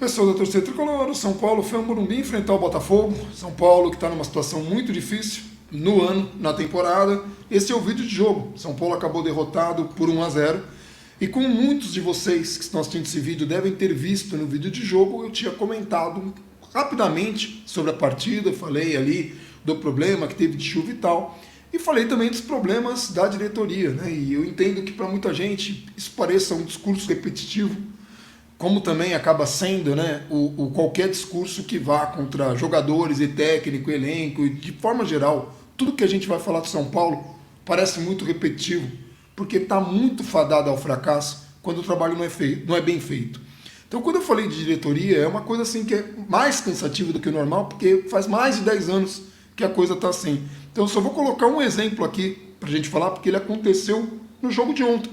Pessoal da torcida tricolor, o São Paulo foi ao Morumbi enfrentar o Botafogo. São Paulo que está numa situação muito difícil no ano, na temporada. Esse é o vídeo de jogo. São Paulo acabou derrotado por 1-0. E como muitos de vocês que estão assistindo esse vídeo devem ter visto no vídeo de jogo, eu tinha comentado rapidamente sobre a partida, falei ali do problema que teve de chuva e tal. E falei também dos problemas da diretoria, né? E eu entendo que para muita gente isso pareça um discurso repetitivo, como também acaba sendo, né, qualquer discurso que vá contra jogadores e técnico, elenco, e de forma geral, tudo que a gente vai falar do São Paulo parece muito repetitivo, porque está muito fadado ao fracasso quando o trabalho não é bem feito. Então, quando eu falei de diretoria, é uma coisa assim que é mais cansativa do que o normal, porque faz mais de 10 anos que a coisa está assim. Então, eu só vou colocar um exemplo aqui para a gente falar, porque ele aconteceu no jogo de ontem,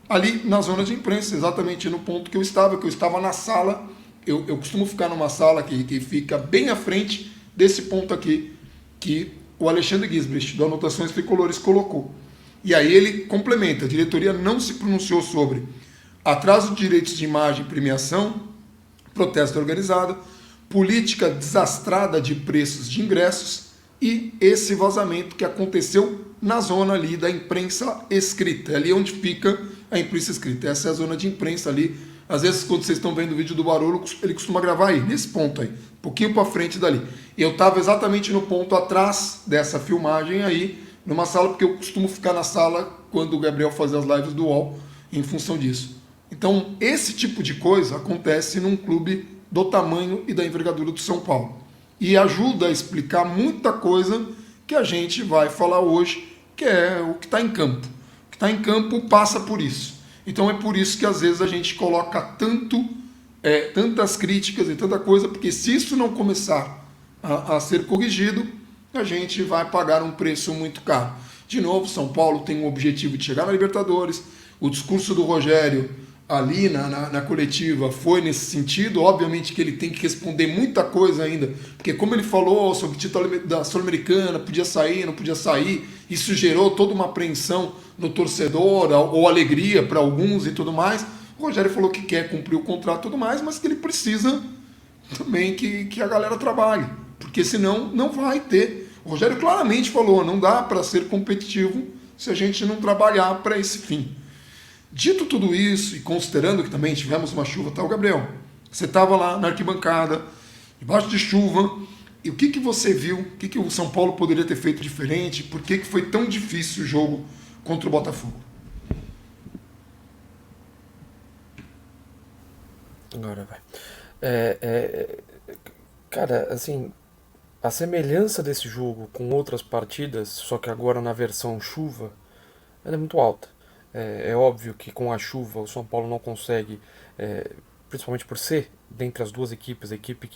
ali na zona de imprensa, exatamente no ponto que eu estava na sala. Eu costumo ficar numa sala que fica bem à frente desse ponto aqui, que o Alexandre Gisbrecht, do Anotações Tricolores, colocou. E aí ele complementa: a diretoria não se pronunciou sobre atraso de direitos de imagem e premiação, protesto organizado, política desastrada de preços de ingressos e esse vazamento que aconteceu na zona ali da imprensa escrita, ali onde fica a imprensa escrita. Essa é a zona de imprensa ali. Às vezes, quando vocês estão vendo o vídeo do Barolo, ele costuma gravar aí, nesse ponto aí, um pouquinho para frente dali. E eu estava exatamente no ponto atrás dessa filmagem aí, numa sala, porque eu costumo ficar na sala quando o Gabriel fazia as lives do UOL, em função disso. Então, esse tipo de coisa acontece num clube do tamanho e da envergadura do São Paulo. E ajuda a explicar muita coisa que a gente vai falar hoje, que é o que está em campo. O que está em campo passa por isso. Então é por isso que às vezes a gente coloca tantas críticas e tanta coisa, porque se isso não começar a ser corrigido, a gente vai pagar um preço muito caro. De novo, São Paulo tem um objetivo de chegar na Libertadores. O discurso do Rogério ali na coletiva foi nesse sentido. Obviamente que ele tem que responder muita coisa ainda, porque como ele falou sobre o título da Sul-Americana, podia sair, não podia sair, isso gerou toda uma apreensão no torcedor, ou alegria para alguns e tudo mais. O Rogério falou que quer cumprir o contrato e tudo mais, mas que ele precisa também que a galera trabalhe, porque senão não vai ter. O Rogério claramente falou: não dá para ser competitivo se a gente não trabalhar para esse fim. Dito tudo isso, e considerando que também tivemos uma chuva, tal, Gabriel, você estava lá na arquibancada, debaixo de chuva, e o que você viu? O que o São Paulo poderia ter feito diferente? Por que foi tão difícil o jogo contra o Botafogo? Agora vai. Cara, assim, a semelhança desse jogo com outras partidas, só que agora na versão chuva, ela é muito alta. É óbvio que com a chuva o São Paulo não consegue, principalmente por ser dentre as duas equipes,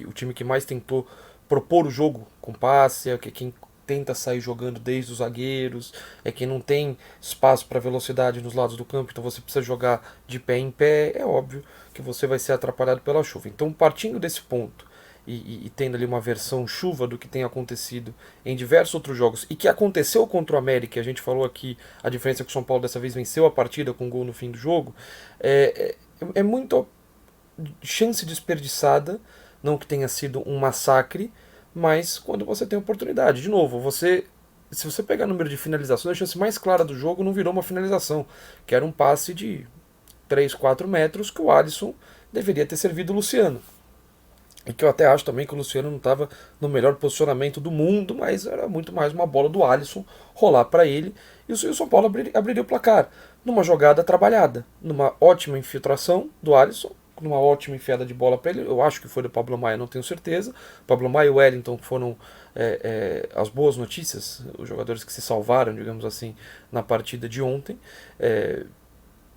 o time que mais tentou propor o jogo com passe, é quem tenta sair jogando desde os zagueiros, é quem não tem espaço para velocidade nos lados do campo, então você precisa jogar de pé em pé. É óbvio que você vai ser atrapalhado pela chuva. Então, partindo desse ponto e tendo ali uma versão chuva do que tem acontecido em diversos outros jogos e que aconteceu contra o América, a gente falou aqui a diferença é que o São Paulo dessa vez venceu a partida com um gol no fim do jogo, é muito chance desperdiçada, não que tenha sido um massacre, mas quando você tem oportunidade. De novo, se você pegar o número de finalizações, a chance mais clara do jogo não virou uma finalização, que era um passe de 3, 4 metros que o Alisson deveria ter servido o Luciano. E que eu até acho também que o Luciano não estava no melhor posicionamento do mundo, mas era muito mais uma bola do Alisson rolar para ele e o São Paulo abriria o placar. Numa jogada trabalhada, numa ótima infiltração do Alisson, numa ótima enfiada de bola para ele. Eu acho que foi do Pablo Maia, não tenho certeza. Pablo Maia e o Wellington foram as boas notícias, os jogadores que se salvaram, digamos assim, na partida de ontem.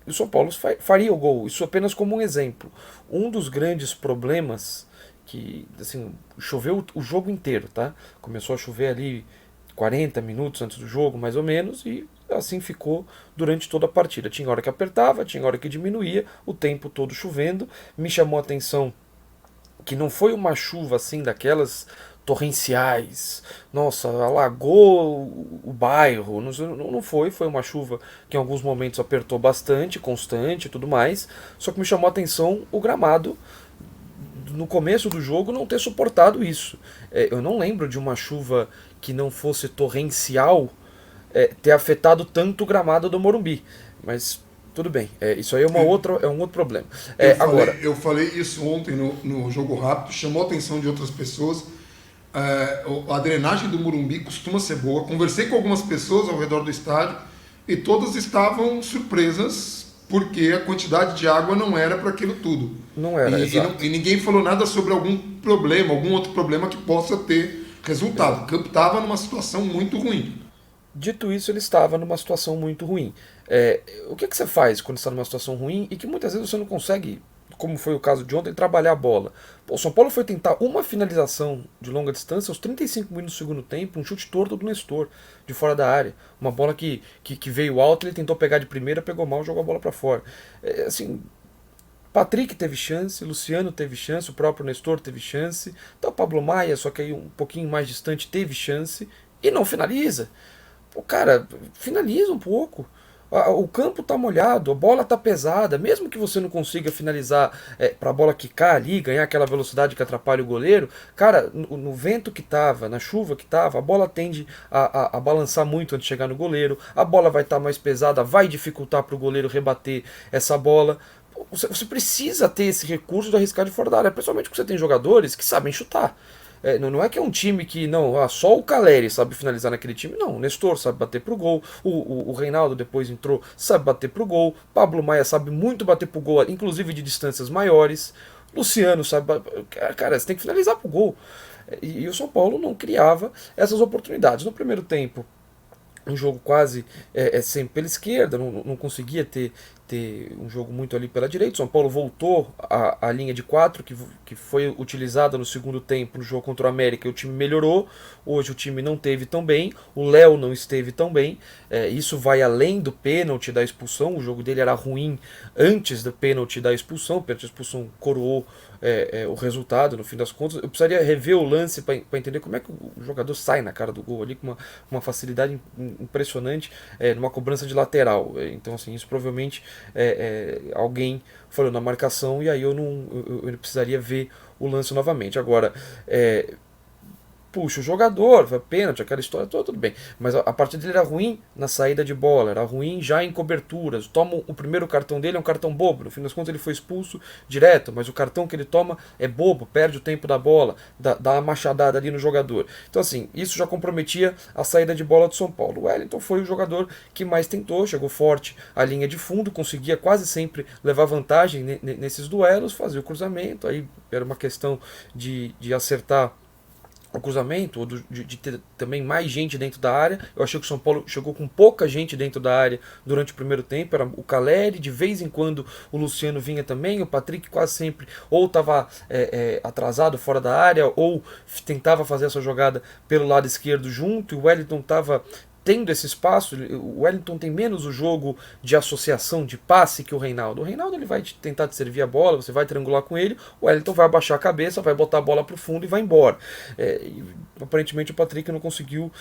O São Paulo faria o gol, isso apenas como um exemplo. Um dos grandes problemas que, assim, choveu o jogo inteiro, tá? Começou a chover ali 40 minutos antes do jogo, mais ou menos, e assim ficou durante toda a partida. Tinha hora que apertava, tinha hora que diminuía, o tempo todo chovendo. Me chamou a atenção que não foi uma chuva assim daquelas torrenciais, nossa, alagou o bairro, não foi uma chuva que em alguns momentos apertou bastante, constante e tudo mais, só que me chamou a atenção o gramado no começo do jogo, não ter suportado isso. Eu não lembro de uma chuva que não fosse torrencial ter afetado tanto o gramado do Morumbi. Mas tudo bem, isso aí é um outro problema. Agora, Eu falei isso ontem no Jogo Rápido, chamou a atenção de outras pessoas. A drenagem do Morumbi costuma ser boa. Conversei com algumas pessoas ao redor do estádio e todas estavam surpresas porque a quantidade de água não era para aquilo tudo. não era, exato. E ninguém falou nada sobre algum problema, algum outro problema que possa ter resultado. O campo estava numa situação muito ruim. Dito isso, ele estava numa situação muito ruim. O que você faz quando está numa situação ruim e que muitas vezes você não consegue, como foi o caso de ontem, trabalhar a bola? Pô, o São Paulo foi tentar uma finalização de longa distância aos 35 minutos do segundo tempo, um chute torto do Nestor, de fora da área. Uma bola que veio alto, ele tentou pegar de primeira, pegou mal, jogou a bola para fora. Assim, Patrick teve chance, Luciano teve chance, o próprio Nestor teve chance, até o Pablo Maia, só que aí um pouquinho mais distante, teve chance e não finaliza. Pô, cara, finaliza um pouco. O campo tá molhado, a bola tá pesada. Mesmo que você não consiga finalizar para a bola quicar ali, ganhar aquela velocidade que atrapalha o goleiro, cara, no vento que tava, na chuva que tava, a bola tende a balançar muito antes de chegar no goleiro. A bola vai estar mais pesada, vai dificultar para o goleiro rebater essa bola. Você precisa ter esse recurso de arriscar de fora da área, principalmente porque você tem jogadores que sabem chutar. Não é que é um time que só o Caleri sabe finalizar naquele time, não. O Nestor sabe bater pro gol, o Reinaldo depois entrou, sabe bater pro gol, Pablo Maia sabe muito bater pro gol, inclusive de distâncias maiores, Luciano sabe. Cara, você tem que finalizar pro gol. E o São Paulo não criava essas oportunidades. No primeiro tempo, um jogo quase sempre pela esquerda, não conseguia ter um jogo muito ali pela direita. São Paulo voltou à linha de 4 que foi utilizada no segundo tempo no jogo contra o América, e o time melhorou. Hoje o time não teve tão bem, o Léo não esteve tão bem. Isso vai além do pênalti da expulsão. O jogo dele era ruim antes do pênalti da expulsão. O pênalti da expulsão coroou o resultado, no fim das contas. Eu precisaria rever o lance para entender como é que o jogador sai na cara do gol ali com uma facilidade impressionante, numa cobrança de lateral. Então, assim, isso provavelmente alguém falou na marcação, e aí eu precisaria ver o lance novamente. Agora, puxa, o jogador, pênalti, aquela história toda, tudo bem. Mas a partida dele era ruim na saída de bola, era ruim já em coberturas. Toma o primeiro cartão dele, é um cartão bobo. No fim das contas ele foi expulso direto, mas o cartão que ele toma é bobo, perde o tempo da bola, dá uma machadada ali no jogador. Então, assim, isso já comprometia a saída de bola do São Paulo. O Wellington foi o jogador que mais tentou, chegou forte à linha de fundo, conseguia quase sempre levar vantagem nesses duelos, fazia o cruzamento, aí era uma questão de acertar o cruzamento, ou de ter também mais gente dentro da área. Eu achei que o São Paulo chegou com pouca gente dentro da área durante o primeiro tempo. Era o Caleri, de vez em quando o Luciano vinha também, o Patrick quase sempre ou estava atrasado fora da área, ou tentava fazer essa jogada pelo lado esquerdo junto, e o Wellington estava tendo esse espaço. O Wellington tem menos o jogo de associação, de passe, que o Reinaldo. O Reinaldo ele vai tentar te servir a bola, você vai triangular com ele, o Wellington vai abaixar a cabeça, vai botar a bola para o fundo e vai embora. E, aparentemente o Patrick não conseguiu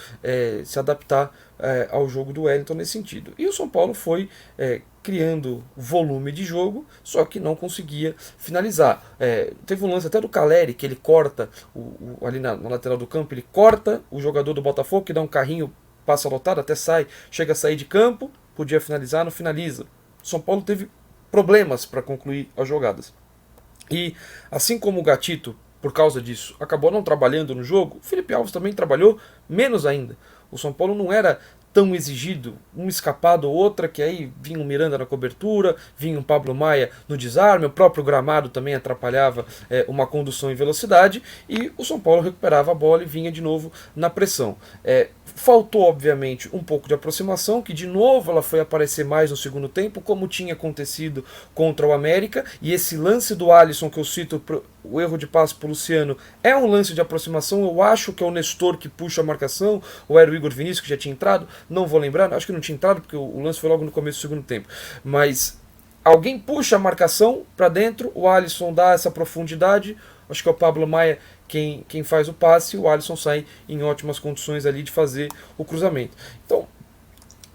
se adaptar ao jogo do Wellington nesse sentido. E o São Paulo foi criando volume de jogo, só que não conseguia finalizar. Teve um lance até do Caleri, que ele corta ali na lateral do campo, ele corta o jogador do Botafogo, que dá um carrinho, passa lotado, até chega a sair de campo, podia finalizar, não finaliza. São Paulo teve problemas para concluir as jogadas. E assim como o Gatito, por causa disso, acabou não trabalhando no jogo, o Felipe Alves também trabalhou menos ainda. O São Paulo não era tão exigido, um escapado ou outra, que aí vinha um Miranda na cobertura, vinha um Pablo Maia no desarme, o próprio gramado também atrapalhava uma condução em velocidade, e o São Paulo recuperava a bola e vinha de novo na pressão. Faltou, obviamente, um pouco de aproximação, que de novo ela foi aparecer mais no segundo tempo, como tinha acontecido contra o América, e esse lance do Alisson que eu cito, o erro de passe para o Luciano, é um lance de aproximação. Eu acho que é o Nestor que puxa a marcação, ou era o Igor Vinícius que já tinha entrado, não vou lembrar, acho que não tinha entrado porque o lance foi logo no começo do segundo tempo, mas alguém puxa a marcação para dentro, o Alisson dá essa profundidade, acho que é o Pablo Maia quem faz o passe, o Alisson sai em ótimas condições ali de fazer o cruzamento. Então,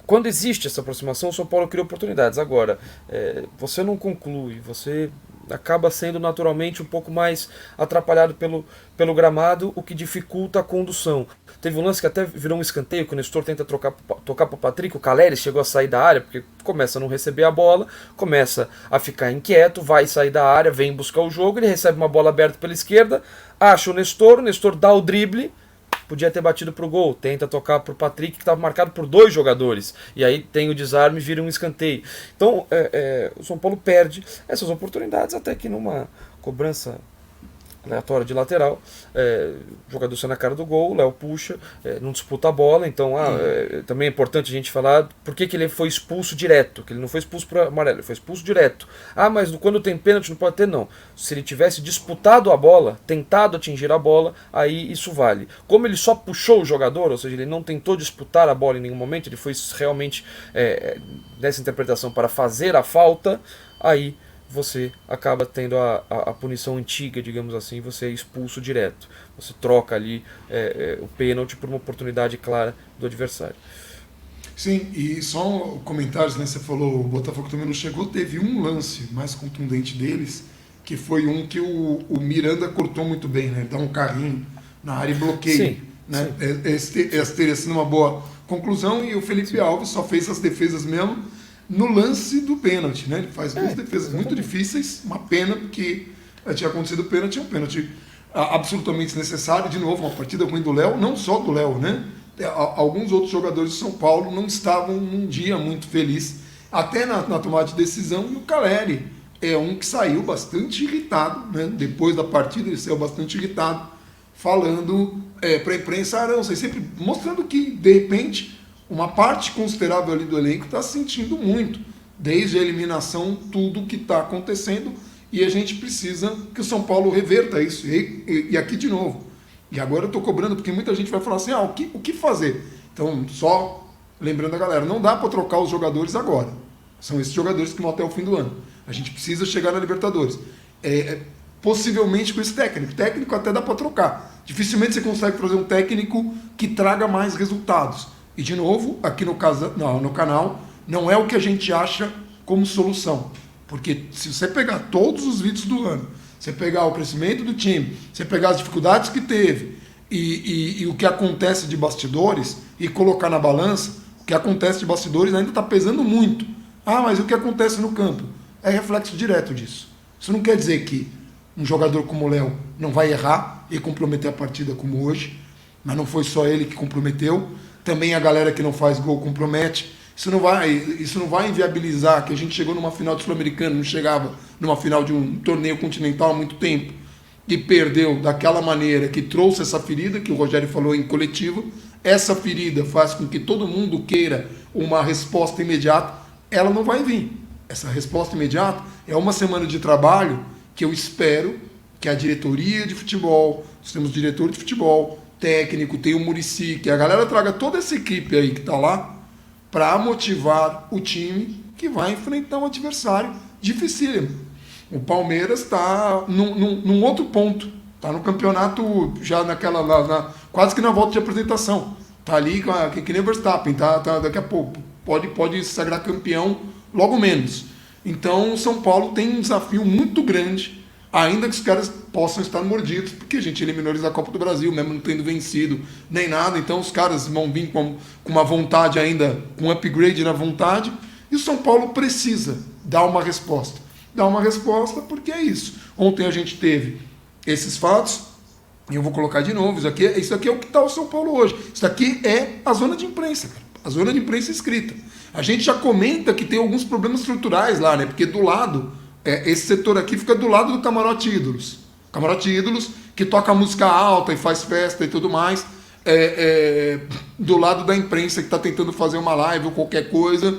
quando existe essa aproximação, o São Paulo cria oportunidades. Agora, você não conclui, você acaba sendo naturalmente um pouco mais atrapalhado pelo gramado, o que dificulta a condução. Teve um lance que até virou um escanteio, que o Nestor tenta tocar para o Patrick, o Caleri chegou a sair da área, porque começa a não receber a bola, começa a ficar inquieto, vai sair da área, vem buscar o jogo, ele recebe uma bola aberta pela esquerda, acha o Nestor dá o drible, podia ter batido pro gol, tenta tocar pro Patrick, que estava marcado por 2 jogadores, e aí tem o desarme e vira um escanteio. Então o São Paulo perde essas oportunidades, até que numa cobrança aleatória de lateral, o jogador sai na cara do gol, o Léo puxa, não disputa a bola, então também é importante a gente falar por que ele foi expulso direto, que ele não foi expulso por amarelo, ele foi expulso direto. Mas quando tem pênalti não pode ter, não. Se ele tivesse disputado a bola, tentado atingir a bola, aí isso vale. Como ele só puxou o jogador, ou seja, ele não tentou disputar a bola em nenhum momento, ele foi realmente nessa interpretação para fazer a falta, aí você acaba tendo a punição antiga, digamos assim, você é expulso direto. Você troca ali o pênalti por uma oportunidade clara do adversário. Sim, e só comentários, né? Você falou, o Botafogo também não chegou, teve um lance mais contundente deles, que foi um que o Miranda cortou muito bem, né? Dá um carrinho na área e bloqueia. Sim, né? sim. Esse teria sido uma boa conclusão, e o Felipe Alves só fez as defesas mesmo no lance do pênalti, né? Ele faz 2 defesas muito difíceis, uma pena, porque tinha acontecido o pênalti, é um pênalti absolutamente desnecessário. De novo, uma partida ruim do Léo, não só do Léo, né? Alguns outros jogadores de São Paulo não estavam num dia muito feliz, até na tomada de decisão, e o Caleri é um que saiu bastante irritado, né? Depois da partida ele saiu bastante irritado, falando para a imprensa, Arão, sempre mostrando que, de repente, uma parte considerável ali do elenco está sentindo muito, desde a eliminação, tudo que está acontecendo, e a gente precisa que o São Paulo reverta isso. E aqui de novo. E agora eu estou cobrando, porque muita gente vai falar assim, o que fazer? Então, só lembrando a galera, não dá para trocar os jogadores agora. São esses jogadores que vão até o fim do ano. A gente precisa chegar na Libertadores. Possivelmente com esse técnico. Técnico até dá para trocar. Dificilmente você consegue trazer um técnico que traga mais resultados. E, de novo, aqui no canal, não é o que a gente acha como solução. Porque se você pegar todos os vídeos do ano, você pegar o crescimento do time, você pegar as dificuldades que teve e o que acontece de bastidores e colocar na balança, o que acontece de bastidores ainda está pesando muito. Mas o que acontece no campo é reflexo direto disso. Isso não quer dizer que um jogador como o Léo não vai errar e comprometer a partida como hoje, mas não foi só ele que comprometeu. Também a galera que não faz gol compromete. Isso não vai inviabilizar que a gente chegou numa final do Sul-Americano, não chegava numa final de um torneio continental há muito tempo, e perdeu daquela maneira, que trouxe essa ferida, que o Rogério falou em coletiva. Essa ferida faz com que todo mundo queira uma resposta imediata. Ela não vai vir. Essa resposta imediata é uma semana de trabalho que eu espero que a diretoria de futebol, nós temos diretor de futebol, técnico, tem o Muricy, que a galera traga toda essa equipe aí que está lá para motivar o time que vai enfrentar um adversário dificílimo. O Palmeiras está num outro ponto, está no campeonato já quase que na volta de apresentação, está ali que nem Verstappen, tá daqui a pouco pode se sagrar campeão logo menos. Então o São Paulo tem um desafio muito grande, ainda que os caras possam estar mordidos, porque a gente eliminou eles da Copa do Brasil, mesmo não tendo vencido nem nada. Então os caras vão vir com uma vontade ainda, com um upgrade na vontade, e o São Paulo precisa dar uma resposta. Dar uma resposta porque é isso. Ontem a gente teve esses fatos, e eu vou colocar de novo, isso aqui é o que está o São Paulo hoje. Isso aqui é a zona de imprensa, cara. A zona de imprensa escrita. A gente já comenta que tem alguns problemas estruturais lá, né? Porque do lado... esse setor aqui fica do lado do Camarote Ídolos. Camarote Ídolos, que toca música alta e faz festa e tudo mais. Do lado da imprensa que está tentando fazer uma live ou qualquer coisa.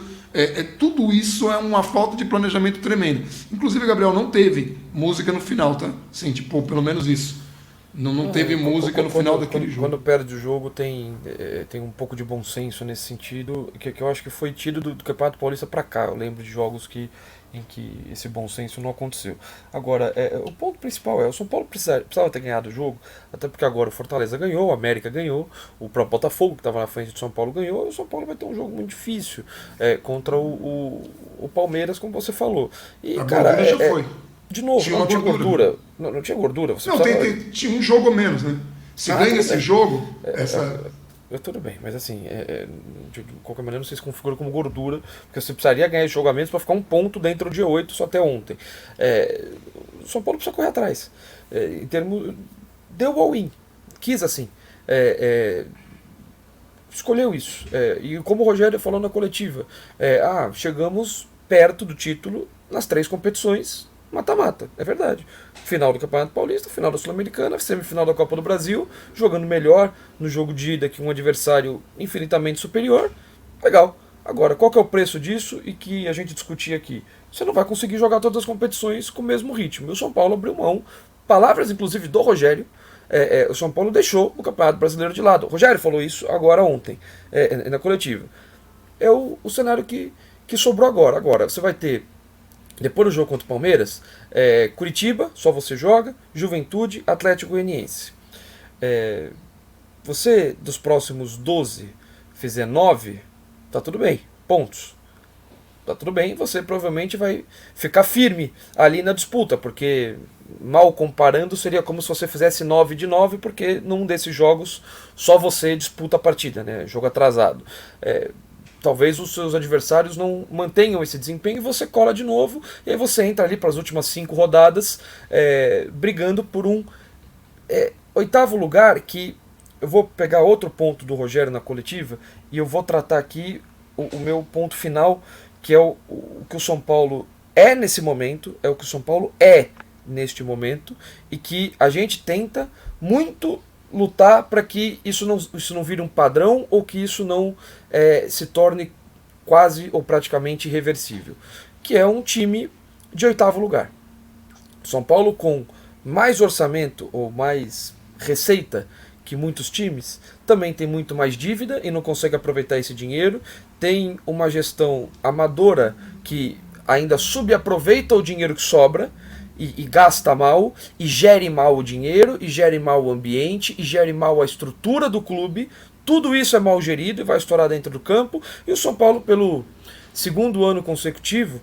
Tudo isso é uma falta de planejamento tremenda. Inclusive, Gabriel, não teve música no final, tá? Sim, pelo menos isso. Não teve música no final daquele jogo. Quando perde o jogo, tem um pouco de bom senso nesse sentido, que eu acho que foi tido do Campeonato Paulista para cá. Eu lembro de jogos em que esse bom senso não aconteceu. Agora, o ponto principal o São Paulo precisava ter ganhado o jogo, até porque agora o Fortaleza ganhou, o América ganhou, o próprio Botafogo, que estava na frente do São Paulo, ganhou, e o São Paulo vai ter um jogo muito difícil contra o Palmeiras, como você falou. E, A cara, já foi. De novo, Tinha não uma tinha gordura. gordura. Não tinha gordura. Você Não, precisava... tinha um jogo a menos, né? Se ganha tudo esse bem. jogo, essa. Tudo bem, mas assim, de qualquer maneira não sei se configura como gordura, porque você precisaria ganhar esse jogo a menos para ficar um ponto dentro do G8 só até ontem. O São Paulo precisa correr atrás. Em termos. Deu all-in. Quis assim. Escolheu isso. E como o Rogério falou na coletiva, chegamos perto do título nas 3 competições mata-mata. É verdade. Final do Campeonato Paulista, final da Sul-Americana, semifinal da Copa do Brasil, jogando melhor no jogo de ida que um adversário infinitamente superior. Legal. Agora, qual que é o preço disso e que a gente discutia aqui? Você não vai conseguir jogar todas as competições com o mesmo ritmo. E o São Paulo abriu mão, palavras inclusive do Rogério, o São Paulo deixou o Campeonato Brasileiro de lado. O Rogério falou isso agora ontem, na coletiva. É o cenário que sobrou agora. Agora, você vai ter, depois do jogo contra o Palmeiras, Curitiba, só você joga, Juventude, Atlético Goianiense. Você, dos próximos 12, fizer 9, tá tudo bem, pontos. Tá tudo bem, você provavelmente vai ficar firme ali na disputa, porque, mal comparando, seria como se você fizesse 9 de 9, porque num desses jogos só você disputa a partida, né? Jogo atrasado. Talvez os seus adversários não mantenham esse desempenho e você cola de novo, e aí você entra ali para as últimas 5 rodadas brigando por um 8º lugar, que eu vou pegar outro ponto do Rogério na coletiva e eu vou tratar aqui o meu ponto final, que é o que o São Paulo é nesse momento, é o que o São Paulo é neste momento, e que a gente tenta muito lutar para que isso não vire um padrão ou que isso não se torne quase ou praticamente irreversível, que é um time de 8º lugar. São Paulo com mais orçamento ou mais receita que muitos times, também tem muito mais dívida e não consegue aproveitar esse dinheiro, tem uma gestão amadora que ainda subaproveita o dinheiro que sobra e gasta mal, e gere mal o dinheiro, e gere mal o ambiente, e gere mal a estrutura do clube. Tudo isso é mal gerido e vai estourar dentro do campo, e o São Paulo, pelo 2º ano consecutivo,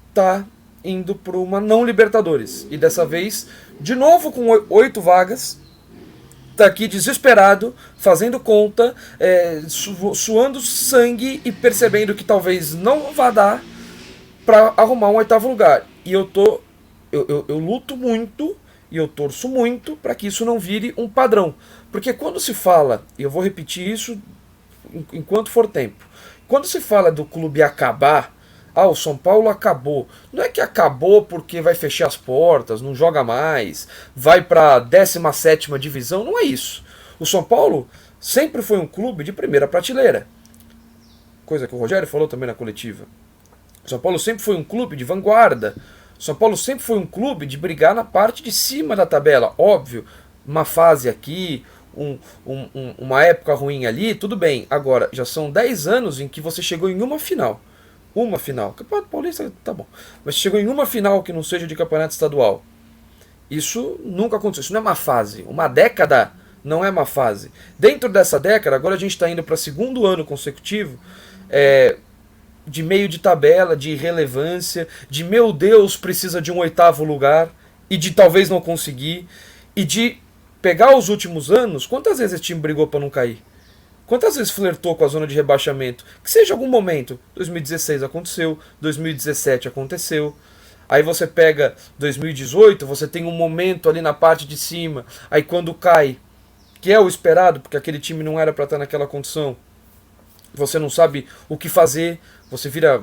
está indo para uma não Libertadores, e dessa vez, de novo com 8 vagas, tá aqui desesperado, fazendo conta, suando sangue e percebendo que talvez não vá dar para arrumar um 8º lugar. E eu luto muito e eu torço muito para que isso não vire um padrão. Porque quando se fala, e eu vou repetir isso enquanto for tempo, quando se fala do clube acabar, o São Paulo acabou. Não é que acabou porque vai fechar as portas, não joga mais, vai para a 17ª divisão, não é isso. O São Paulo sempre foi um clube de primeira prateleira, coisa que o Rogério falou também na coletiva. O São Paulo sempre foi um clube de vanguarda. O São Paulo sempre foi um clube de brigar na parte de cima da tabela. Óbvio, uma fase aqui, uma época ruim ali, tudo bem. Agora, já são 10 anos em que você chegou em uma final. Uma final. Campeonato Paulista, tá bom. Mas chegou em uma final que não seja de campeonato estadual. Isso nunca aconteceu. Isso não é uma fase. Uma década não é uma fase. Dentro dessa década, agora a gente está indo para 2º ano consecutivo de meio de tabela, de irrelevância, de meu Deus, precisa de um 8º lugar, e de talvez não conseguir, e de pegar os últimos anos. Quantas vezes esse time brigou para não cair? Quantas vezes flertou com a zona de rebaixamento? Que seja algum momento. 2016 aconteceu, 2017 aconteceu. Aí você pega 2018, você tem um momento ali na parte de cima. Aí quando cai, que é o esperado, porque aquele time não era para estar naquela condição, você não sabe o que fazer, você vira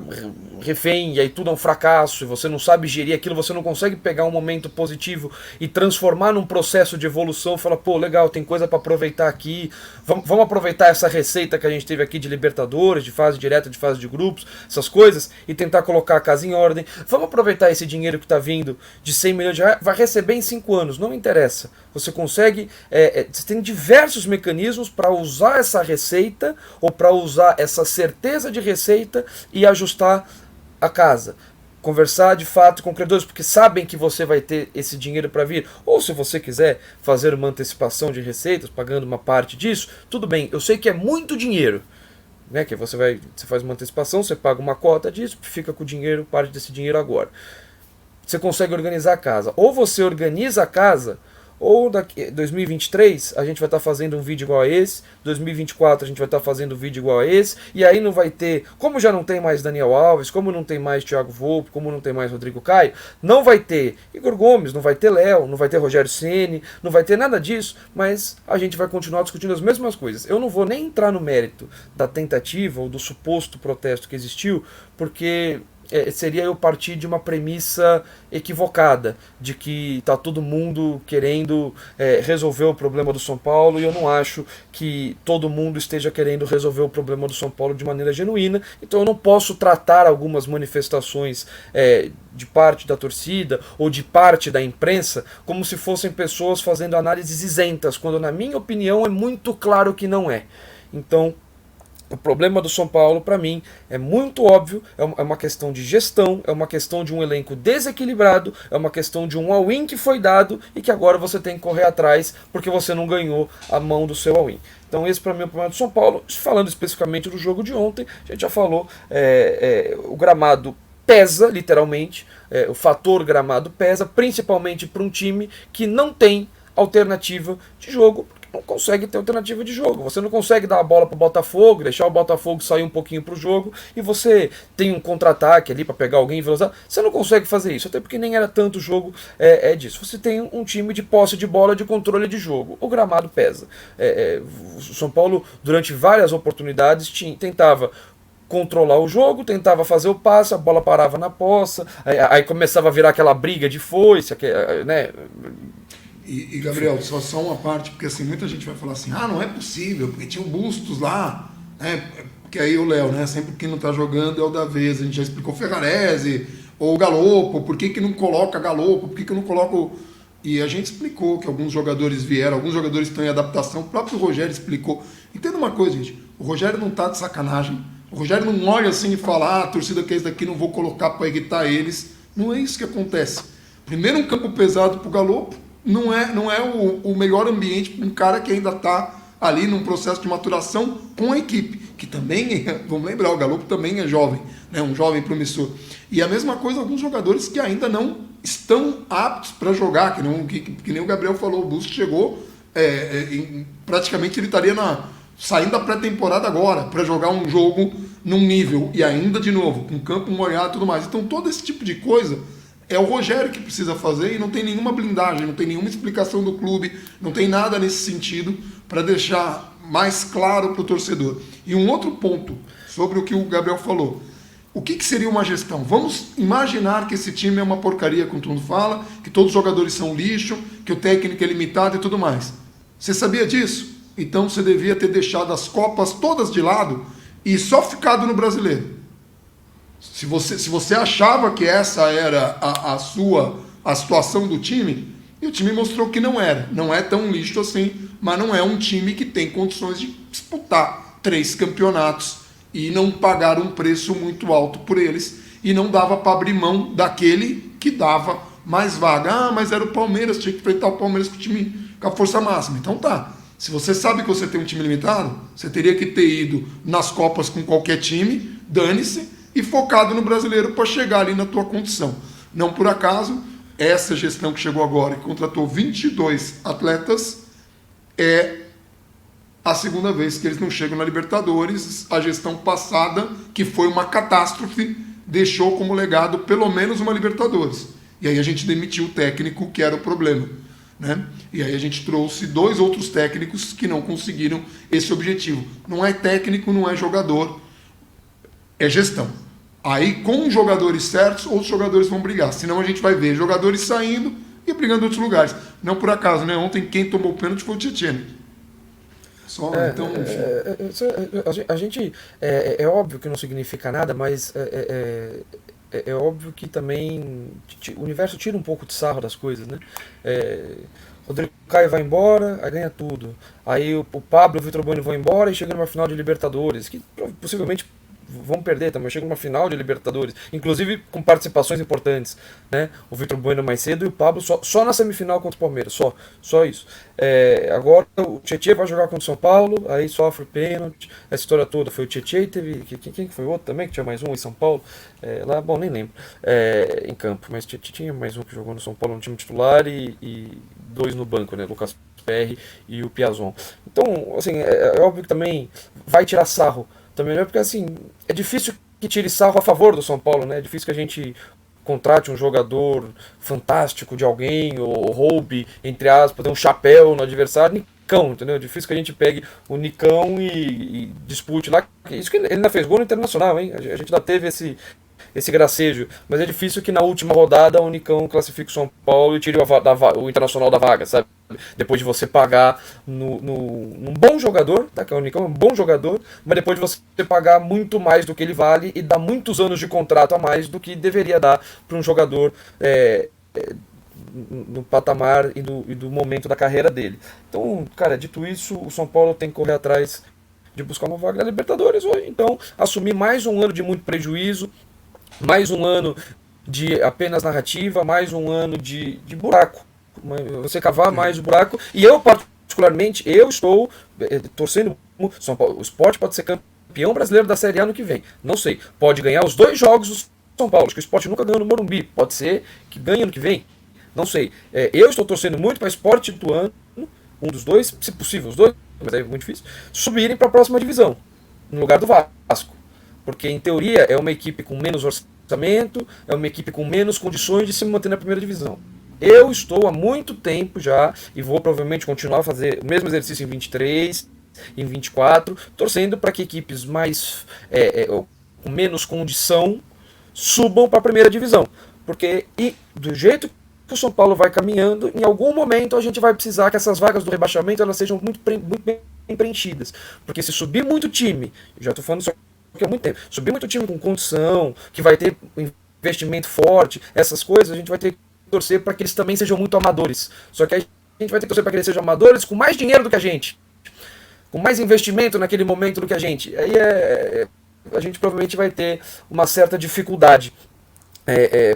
refém e aí tudo é um fracasso, e você não sabe gerir aquilo, você não consegue pegar um momento positivo e transformar num processo de evolução, falar, pô, legal, tem coisa para aproveitar aqui, vamos aproveitar essa receita que a gente teve aqui de Libertadores, de fase direta, de fase de grupos, essas coisas, e tentar colocar a casa em ordem, vamos aproveitar esse dinheiro que está vindo de 100 milhões de reais, vai receber em 5 anos, não me interessa, você consegue, você tem diversos mecanismos para usar essa receita, ou para usar essa certeza de receita e ajustar a casa. Conversar de fato com credores, porque sabem que você vai ter esse dinheiro para vir. Ou se você quiser fazer uma antecipação de receitas, pagando uma parte disso, tudo bem. Eu sei que é muito dinheiro, né? Que você faz uma antecipação, você paga uma cota disso, fica com o dinheiro, parte desse dinheiro agora. você consegue organizar a casa. Ou você organiza a casa, ou daqui 2023 a gente vai estar fazendo um vídeo igual a esse, 2024 a gente vai estar fazendo um vídeo igual a esse, e aí não vai ter, como já não tem mais Daniel Alves, como não tem mais Thiago Volpe, como não tem mais Rodrigo Caio, não vai ter Igor Gomes, não vai ter Léo, não vai ter Rogério Ceni, não vai ter nada disso, mas a gente vai continuar discutindo as mesmas coisas. Eu não vou nem entrar no mérito da tentativa ou do suposto protesto que existiu, porque seria eu partir de uma premissa equivocada, de que está todo mundo querendo resolver o problema do São Paulo, e eu não acho que todo mundo esteja querendo resolver o problema do São Paulo de maneira genuína, então eu não posso tratar algumas manifestações de parte da torcida ou de parte da imprensa como se fossem pessoas fazendo análises isentas, quando na minha opinião é muito claro que não é. Então, o problema do São Paulo, para mim, é muito óbvio, é uma questão de gestão, é uma questão de um elenco desequilibrado, é uma questão de um all-in que foi dado e que agora você tem que correr atrás porque você não ganhou a mão do seu all-in. Então esse para mim é o problema do São Paulo. Falando especificamente do jogo de ontem, a gente já falou, o gramado pesa, literalmente, o fator gramado pesa, principalmente para um time que não tem alternativa de jogo, não consegue ter alternativa de jogo. Você não consegue dar a bola para o Botafogo, deixar o Botafogo sair um pouquinho para o jogo e você tem um contra-ataque ali para pegar alguém e velocidade. Você não consegue fazer isso, até porque nem era tanto jogo disso. Você tem um time de posse de bola, de controle de jogo. O gramado pesa. O São Paulo, durante várias oportunidades, tentava controlar o jogo, tentava fazer o passe, a bola parava na poça, aí começava a virar aquela briga de foice, né? E Gabriel, só uma parte, porque assim, muita gente vai falar assim, não é possível, porque tinha o Bustos lá, né? Porque aí o Léo, né? Sempre que não tá jogando é o da vez, a gente já explicou Ferrarese, ou o Galopo, por que não coloca Galopo, por que não coloca... E a gente explicou que alguns jogadores vieram, alguns jogadores estão em adaptação, o próprio Rogério explicou. Entenda uma coisa, gente, o Rogério não tá de sacanagem, o Rogério não olha assim e fala, a torcida que é esse daqui não vou colocar para irritar eles. Não é isso que acontece. Primeiro um campo pesado pro Galopo, não é o melhor ambiente para um cara que ainda está ali num processo de maturação com a equipe, que também, vamos lembrar, o Galopo também é jovem, né, um jovem promissor. E a mesma coisa alguns jogadores que ainda não estão aptos para jogar, que nem o Gabriel falou, o Bustos chegou, praticamente ele estaria saindo da pré-temporada agora, para jogar um jogo num nível, e ainda de novo, com campo molhado e tudo mais. Então todo esse tipo de coisa é o Rogério que precisa fazer e não tem nenhuma blindagem, não tem nenhuma explicação do clube, não tem nada nesse sentido para deixar mais claro para o torcedor. E um outro ponto sobre o que o Gabriel falou. O que seria uma gestão? Vamos imaginar que esse time é uma porcaria, como todo mundo fala, que todos os jogadores são lixo, que o técnico é limitado e tudo mais. Você sabia disso? Então você devia ter deixado as Copas todas de lado e só ficado no Brasileiro. Se você achava que essa era a situação do time, e o time mostrou que não era. Não é tão lixo assim, mas não é um time que tem condições de disputar 3 campeonatos e não pagar um preço muito alto por eles, e não dava para abrir mão daquele que dava mais vaga. Mas era o Palmeiras, tinha que enfrentar o Palmeiras com o time com a força máxima. Então tá, se você sabe que você tem um time limitado, você teria que ter ido nas Copas com qualquer time, dane-se, e focado no Brasileiro para chegar ali na tua condição. Não por acaso, essa gestão que chegou agora e contratou 22 atletas é a segunda vez que eles não chegam na Libertadores. A gestão passada, que foi uma catástrofe, deixou como legado pelo menos uma Libertadores. E aí a gente demitiu o técnico, que era o problema, né? E aí a gente trouxe 2 outros técnicos que não conseguiram esse objetivo. Não é técnico, não é jogador, é gestão. Aí, com os jogadores certos, outros jogadores vão brigar. Senão a gente vai ver jogadores saindo e brigando em outros lugares. Não por acaso, né? Ontem quem tomou o pênalti foi o Tietchan. Então, enfim. A gente... É óbvio que não significa nada, mas é óbvio que também o universo tira um pouco de sarro das coisas, né? Rodrigo Caio vai embora, aí ganha tudo. Aí o Pablo e o Vitor Bueno vão embora e chega numa final de Libertadores, que possivelmente vamos perder também. Chega numa final de Libertadores, inclusive com participações importantes, né? O Vitor Bueno mais cedo e o Pablo só na semifinal contra o Palmeiras, só isso. Agora o Tietchan vai jogar contra o São Paulo, aí sofre pênalti, essa história toda foi o Tietchan e teve. Quem foi o outro também, que tinha mais um em São Paulo? Lá, bom, nem lembro, em campo, mas tinha mais um que jogou no São Paulo no time titular e dois no banco, né? Lucas Perry e o Piazon. Então, assim, é óbvio que também vai tirar sarro também, né? Porque assim, é difícil que tire sarro a favor do São Paulo, né? É difícil que a gente contrate um jogador fantástico de alguém, ou roube, entre aspas, dê um chapéu no adversário, Nicão, entendeu? É difícil que a gente pegue o Nicão e dispute lá. Isso que ele ainda fez gol no Internacional, hein? A gente ainda teve esse gracejo, mas é difícil que na última rodada o Nicão classifique o São Paulo e tire o Internacional da vaga, sabe? Depois de você pagar num bom jogador, tá? Que é o Nicão, é um bom jogador, mas depois de você pagar muito mais do que ele vale e dar muitos anos de contrato a mais do que deveria dar para um jogador no patamar e do momento da carreira dele. Então, cara, dito isso, o São Paulo tem que correr atrás de buscar uma vaga na Libertadores hoje, então assumir mais um ano de muito prejuízo, mais um ano de apenas narrativa, mais um ano de buraco. Você cavar mais o buraco. E eu, particularmente, eu estou torcendo. São Paulo, o Sport pode ser campeão brasileiro da Série A no que vem. Não sei. Pode ganhar os 2 jogos do São Paulo. Acho que o Sport nunca ganhou no Morumbi. Pode ser que ganhe no que vem. Não sei. Eu estou torcendo muito para o Sport do ano, um dos dois, se possível, os dois, mas é muito difícil, subirem para a próxima divisão, no lugar do Vasco. Porque, em teoria, é uma equipe com menos orçamento, é uma equipe com menos condições de se manter na primeira divisão. Eu estou há muito tempo já, e vou provavelmente continuar a fazer o mesmo exercício em 23, em 24, torcendo para que equipes com menos condição subam para a primeira divisão. Porque do jeito que o São Paulo vai caminhando, em algum momento a gente vai precisar que essas vagas do rebaixamento elas sejam muito bem preenchidas. Porque se subir muito time, já estou falando isso há muito tempo, subir muito time com condição, que vai ter investimento forte, essas coisas, a gente vai ter que torcer para que eles também sejam muito amadores. Só que a gente vai ter que torcer para que eles sejam amadores com mais dinheiro do que a gente, com mais investimento naquele momento do que a gente. Aí a gente provavelmente vai ter uma certa dificuldade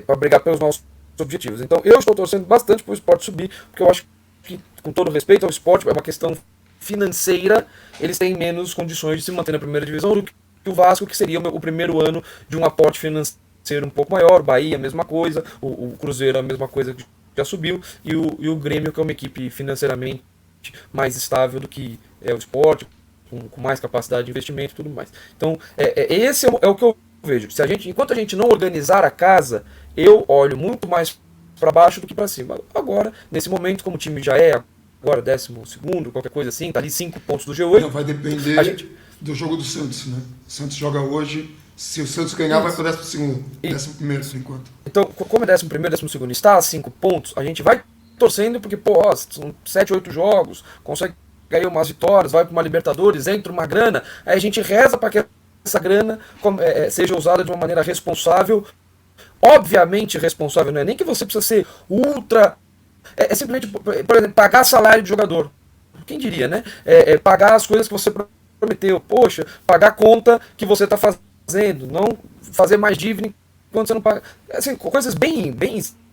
para brigar pelos nossos objetivos. Então eu estou torcendo bastante para o Sport subir, porque eu acho que, com todo respeito ao Sport, é uma questão financeira, eles têm menos condições de se manter na primeira divisão do que o Vasco, que seria o primeiro ano de um aporte financeiro um pouco maior, Bahia, a mesma coisa, o Cruzeiro, a mesma coisa que já subiu, e o Grêmio, que é uma equipe financeiramente mais estável do que o Sport, com mais capacidade de investimento e tudo mais. Então, esse é o que eu vejo. Enquanto a gente não organizar a casa, eu olho muito mais para baixo do que para cima. Agora, nesse momento, como o time já agora 12º, qualquer coisa assim, tá ali 5 pontos do G8. Não, vai depender do jogo do Santos, né? O Santos joga hoje, se o Santos ganhar, vai para o 12º, 11º por enquanto. Então, como é 11º, 12º, está a 5 pontos, a gente vai torcendo, porque, são 7, 8 jogos, consegue ganhar umas vitórias, vai para uma Libertadores, entra uma grana, aí a gente reza para que essa grana seja usada de uma maneira responsável. Obviamente responsável, não é nem que você precisa ser ultra. É simplesmente, por exemplo, pagar salário de jogador. Quem diria, né? Pagar as coisas que você prometeu. Poxa, pagar a conta que você está fazendo. Não fazer mais dívida enquanto você não paga. Assim, coisas bem,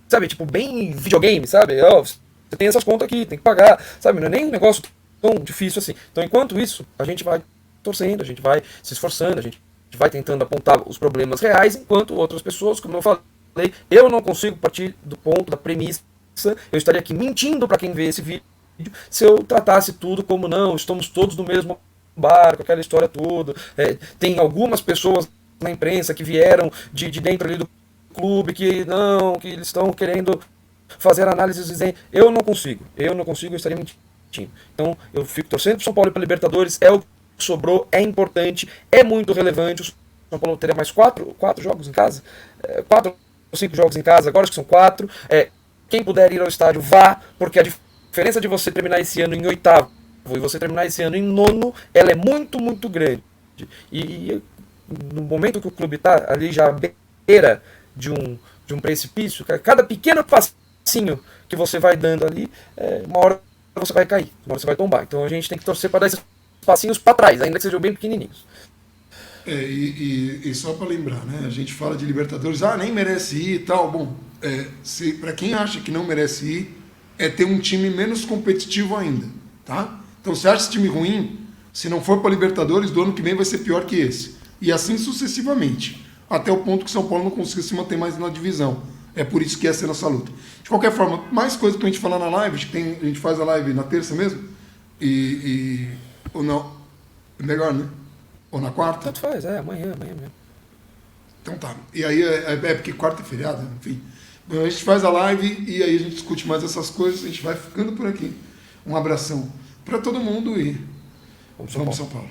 sabe? Tipo, bem videogame, sabe? Você tem essas contas aqui, tem que pagar, sabe? Não é nem um negócio tão difícil assim. Então, enquanto isso, a gente vai torcendo, a gente vai se esforçando, a gente vai tentando apontar os problemas reais, enquanto outras pessoas, como eu falei, eu não consigo partir do ponto, da premissa, eu estaria aqui mentindo para quem vê esse vídeo, se eu tratasse tudo como não, estamos todos no mesmo barco, aquela história toda. Tem algumas pessoas na imprensa que vieram de dentro ali do clube, que eles estão querendo fazer análises dizendo, eu não consigo, eu estaria mentindo. Então eu fico torcendo para o São Paulo e para a Libertadores, é o sobrou, é importante, é muito relevante. O São Paulo teria mais 4 jogos em casa, 4 ou 5 jogos em casa, agora acho que são 4. Quem puder ir ao estádio, vá, porque a diferença de você terminar esse ano em 8º e você terminar esse ano em 9º, ela é muito, muito grande. E no momento que o clube está ali já à beira de um precipício, cada pequeno passinho que você vai dando ali, uma hora você vai cair, uma hora você vai tombar. Então a gente tem que torcer para dar esses passinhos para trás, ainda que sejam bem pequenininhos. E só para lembrar, né? A gente fala de Libertadores, nem merece ir e tal. Bom, para quem acha que não merece ir, é ter um time menos competitivo ainda, tá? Então, se acha esse time ruim, se não for para Libertadores, do ano que vem vai ser pior que esse. E assim sucessivamente, até o ponto que São Paulo não consiga se manter mais na divisão. É por isso que essa é a nossa luta. De qualquer forma, mais coisa pra gente falar na live, a gente faz a live na terça mesmo, ou não, melhor, né? Ou na quarta? Tanto faz, amanhã mesmo. Então tá. E aí é porque quarta é feriado, enfim. Bom, a gente faz a live e aí a gente discute mais essas coisas, a gente vai ficando por aqui. Um abração para todo mundo e Vamos São Paulo.